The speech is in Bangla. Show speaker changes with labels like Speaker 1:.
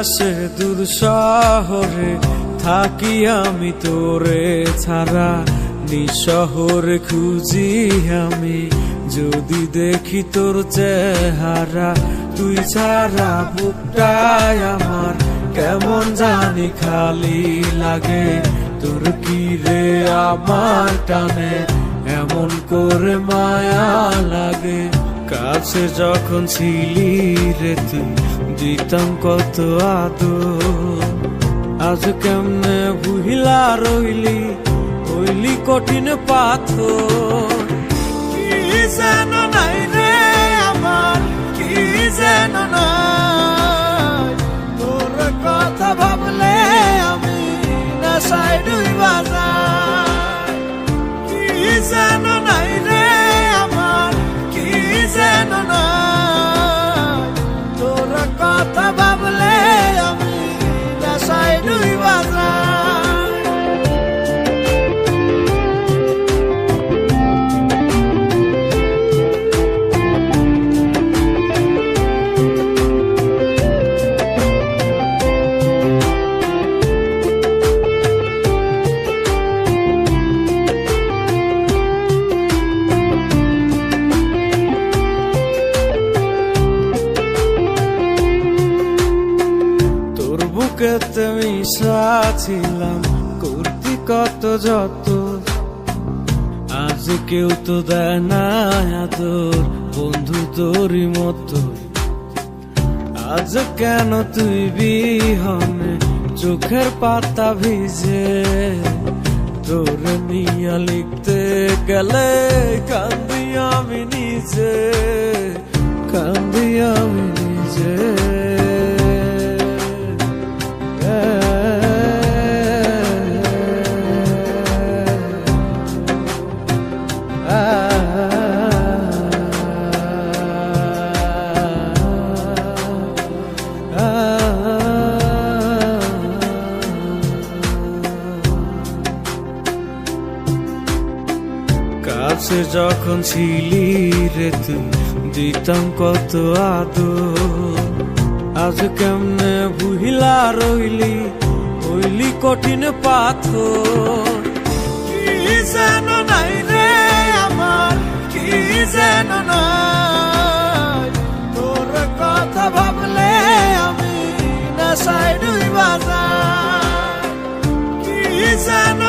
Speaker 1: আকাশে দূর শহরে থাকি আমি তোরে ছাড়া, নিশহরে খুঁজি আমি যদি দেখি তোর চেহারা। তুই ছাড়া বুকটায় আমার কেমন জানি খালি লাগে, তোর কি রে আমার টানে এমন করে মায়া লাগে। কাছে যখন ছিলি রে তুই দিতাম কত আদর, আজ কেমনে বুহিলা রইলি হইলি কঠিন পাথর। কি যেন নাই রে আমার, কি যেন নাই, তোর কথা ভাবলে আমি নেশায় ডুইবা যাই। কি যেন নাই রে আমার, কি যেন নাই, তোর কথা ভাবলে আমি নেশায় ডুইবা যাই। বুকেতে মিশা ছিলাম করতি কত যত, আজ কেউ তো দেয় না আদর বন্ধু তোরই মতো। আজ কেন তুই বিহনে চোখের পাতা ভিজে, তোর নিয়া লিখতে গেলে কান্দি আমি নিজে, কান্দি আমি নিজে। কাছে যখন ছিলি রে তুই দিতাম কত আদর, আজ কেমনে বুহিলা রইলি হইলি কঠিন পাথর। কি যেন নাই রে আমার, কি যেন নাই, তোর কথা ভাবলে আমি নেশায় ডুইবা যাই। কি যেন